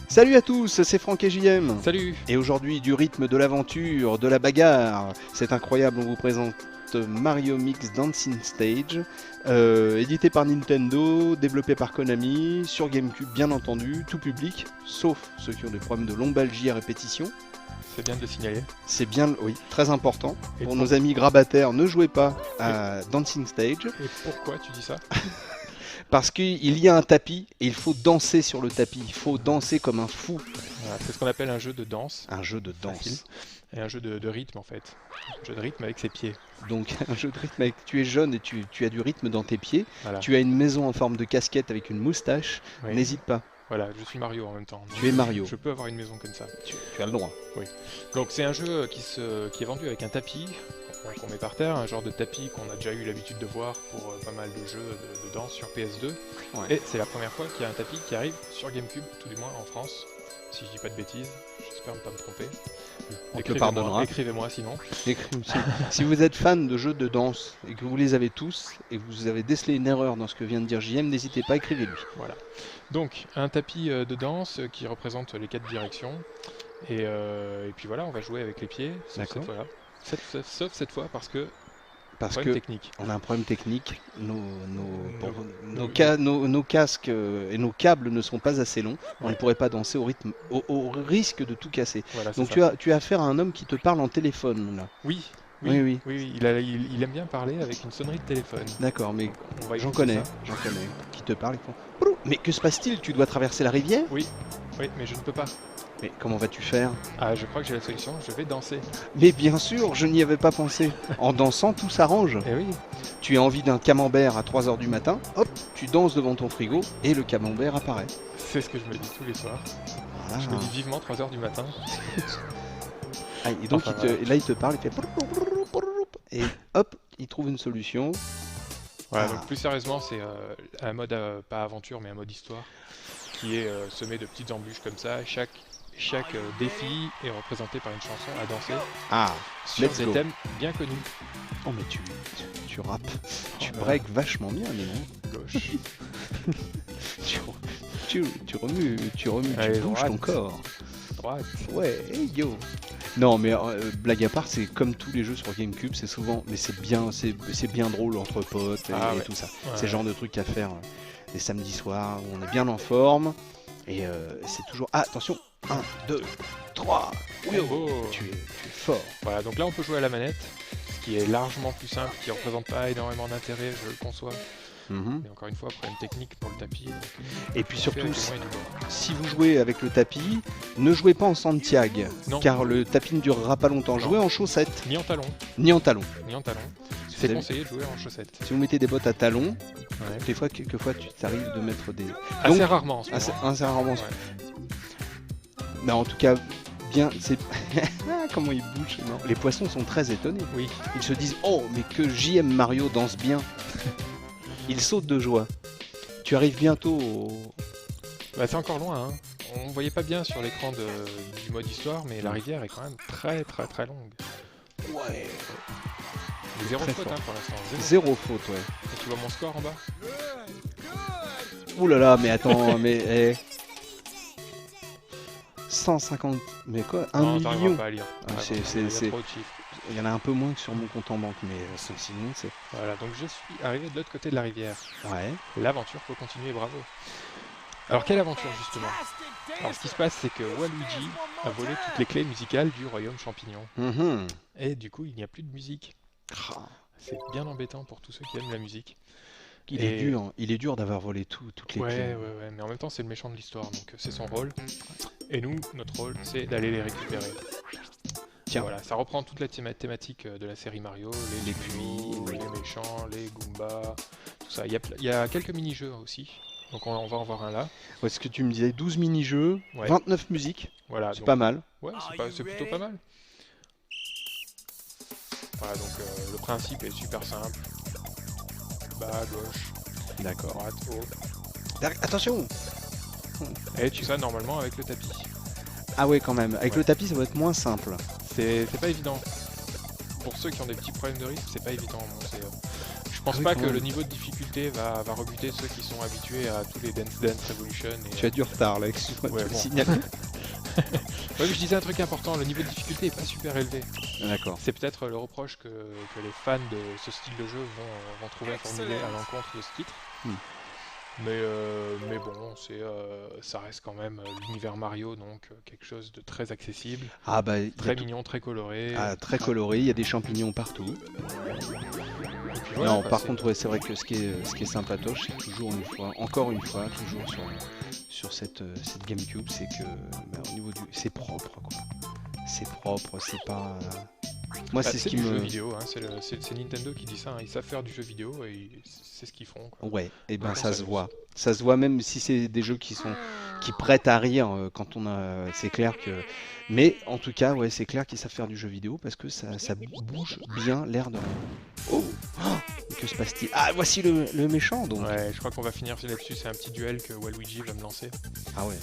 Salut à tous, c'est Franck et JM. Salut. Et aujourd'hui, du rythme, de l'aventure, de la bagarre. C'est incroyable, on vous présente Mario Mix Dancing Stage, édité par Nintendo, développé par Konami, sur GameCube bien entendu, tout public, sauf ceux qui ont des problèmes de lombalgie à répétition. C'est bien de le signaler. C'est bien, oui, très important. Et pour nos amis grabataires, ne jouez pas à Dancing Stage. Et pourquoi tu dis ça? Parce qu'il y a un tapis et il faut danser sur le tapis. Il faut danser comme un fou. Voilà, c'est ce qu'on appelle un jeu de danse. Un jeu de danse. Facile. Et un jeu de rythme en fait. Un jeu de rythme avec ses pieds. Donc un jeu de rythme avec... Tu es jeune et tu as du rythme dans tes pieds. Voilà. Tu as une maison en forme de casquette avec une moustache. Oui. N'hésite pas. Voilà, je suis Mario en même temps. Tu es Mario. Je peux avoir une maison comme ça. Tu as le droit. Oui. Donc c'est un jeu qui est vendu avec un tapis qu'on met par terre, un genre de tapis qu'on a déjà eu l'habitude de voir pour pas mal de jeux de danse sur PS2. Ouais. Et c'est la première fois qu'il y a un tapis qui arrive sur GameCube, tout du moins en France. Si je dis pas de bêtises, j'espère ne pas me tromper. On te pardonnera. Écrivez-moi sinon. Si vous êtes fan de jeux de danse et que vous les avez tous et que vous avez décelé une erreur dans ce que vient de dire JM, n'hésitez pas, écrivez-lui. Voilà. Donc un tapis de danse qui représente les 4 directions. Et puis voilà, on va jouer avec les pieds. Sauf cette fois parce que technique. On a un problème technique. Nos casques et nos câbles ne sont pas assez longs. On ne pourrait pas danser au rythme, au risque de tout casser. Voilà, donc tu as affaire à un homme qui te parle en téléphone là. Oui. Oui. Il aime bien parler avec une sonnerie de téléphone. D'accord, mais j'en connais. Qui te parle. Mais que se passe-t-il? Tu dois traverser la rivière? Oui, mais je ne peux pas. Mais comment vas-tu faire? Ah, je crois que j'ai la solution, je vais danser. Mais bien sûr, je n'y avais pas pensé. En dansant, tout s'arrange. Eh oui. Tu as envie d'un camembert à 3h du matin, hop, tu danses devant ton frigo et le camembert apparaît. C'est ce que je me dis tous les soirs. Voilà. Je me dis vivement 3h du matin. Ah, et donc là il te parle, il fait... Et hop, il trouve une solution. Voilà, donc plus sérieusement, c'est un mode, pas aventure, mais un mode histoire, qui est semé de petites embûches comme ça. Chaque défi est représenté par une chanson à danser sur des thèmes bien connus. Oh mais tu rappes, tu breaks vachement bien, mais non. Gauche. tu remues, allez, tu bouges droite. ton corps. Droite. Ouais, hey, yo. Non mais blague à part, c'est comme tous les jeux sur GameCube, c'est souvent, mais c'est bien drôle entre potes et tout ça. Ouais. C'est le genre de truc à faire les samedis soirs où on est bien en forme et c'est toujours... Ah, attention, 1, 2, 3, oui, tu es fort. Voilà, donc là on peut jouer à la manette, ce qui est largement plus simple, qui représente pas énormément d'intérêt, je le conçois. Mais encore une fois, problème technique pour le tapis. Et puis surtout, si vous jouez avec le tapis, ne jouez pas en Santiago, car le tapis ne durera pas longtemps. Jouez en chaussettes. Ni en talons. C'est conseillé de jouer en chaussettes. Si vous mettez des bottes à talons, quelquefois tu t'arrives de mettre des... Assez rarement en ce moment. Assez rarement. Non, en tout cas, bien, c'est... Comment ils bougent, non. Les poissons sont très étonnés. Oui. Ils se disent, oh, mais que JM Mario danse bien. Ils sautent de joie. Tu arrives bientôt au... Bah, c'est encore loin, hein. On voyait pas bien sur l'écran du mode histoire, mais la rivière est quand même très très très longue. Ouais. Zéro faute hein, pour l'instant. Zéro faute, ouais. Et tu vois mon score en bas? Ouh là là, mais attends, mais... 150... Mais quoi? 1 million pas à lire. c'est... Trop de chiffres. Il y en a un peu moins que sur mon compte en banque, mais sinon c'est... Voilà, donc je suis arrivé de l'autre côté de la rivière. Ouais. L'aventure faut continuer, bravo. Alors quelle aventure justement? Alors ce qui se passe c'est que Waluigi a volé toutes les clés musicales du royaume champignon. Et du coup il n'y a plus de musique. C'est bien embêtant pour tous ceux qui aiment la musique. Il est dur d'avoir volé toutes les clés. Ouais, mais en même temps c'est le méchant de l'histoire, donc c'est son rôle. Et nous, notre rôle c'est d'aller les récupérer. Tiens. Voilà, ça reprend toute la thématique de la série Mario, les puits, les méchants, les Goombas, tout ça. Il y a quelques mini-jeux aussi, donc on va en voir un là. Ouais, ce que tu me disais, 12 mini-jeux, 29 musiques, voilà, c'est pas mal. Ouais, c'est plutôt pas mal. Voilà, donc le principe est super simple. Bas, gauche, d'accord, droite, haut. Attention. Et tu ça normalement avec le tapis. Ah ouais, quand même. Avec le tapis, ça va être moins simple. C'est pas évident. pour ceux qui ont des petits problèmes de rythme, c'est pas évident. Non, je pense oui, pas quand que même. le niveau de difficulté va rebuter ceux qui sont habitués à tous les Dance Dance Revolution. Tu as du retard là, excuse-moi de Ouais, te le bon. signaler. Ouais, mais je disais un truc important, le niveau de difficulté est pas super élevé. D'accord. C'est peut-être le reproche que les fans de ce style de jeu vont trouver à formuler à l'encontre de ce titre. Mais bon, ça reste quand même l'univers Mario, donc quelque chose de très accessible, Ah bah, il y a très tout- mignon, très coloré. ah, très coloré, il y a des champignons partout. Et puis voilà, Non, quoi, par c'est- contre, ouais, c'est vrai que ce qui est sympatoche, c'est toujours une fois, encore une fois, toujours sur cette GameCube, c'est que bah, au niveau c'est propre, quoi. C'est propre, c'est pas. Moi, Bah, c'est ce qui du jeu me. vidéo, hein, c'est Nintendo qui dit ça, hein, ils savent faire du jeu vidéo et c'est ce qu'ils font, quoi. Ouais, et ben Donc, on ça se s'amuse. voit. Ça se voit même si c'est des jeux qui prêtent à rire quand on a. C'est clair que. Mais en tout cas, ouais, c'est clair qu'ils savent faire du jeu vidéo parce que ça bouge bien l'air de rien. Oh, oh, que se passe-t-il? Ah, voici le méchant donc. Ouais, je crois qu'on va finir là-dessus, c'est un petit duel que Waluigi va me lancer. Ah ouais.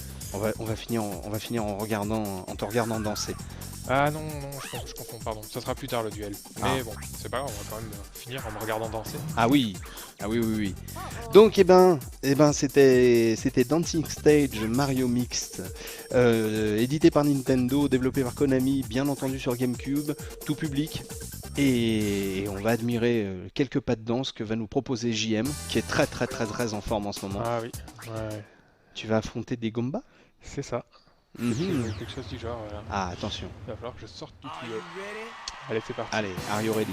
On va finir en te regardant danser. Ah non, je confonds, pardon, ça sera plus tard le duel. Mais Ah. bon, c'est pas grave, on va quand même finir en me regardant danser. Ah oui, oui. Donc c'était Dancing Stage Mario Mixed, édité par Nintendo, développé par Konami, bien entendu sur GameCube, tout public. Et on va admirer quelques pas de danse que va nous proposer JM, qui est très en forme en ce moment. Ah oui, ouais, Tu vas affronter des Goomba? c'est ça. Mhm. Quelque chose du genre, voilà. Ah attention. Il va falloir que je sorte du tuyau. Allez, c'est parti. Allez, are you ready?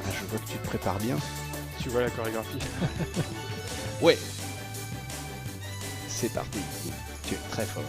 Ah, je vois que tu te prépares bien. Tu vois la chorégraphie. Ouais. C'est parti. Tu es très fort.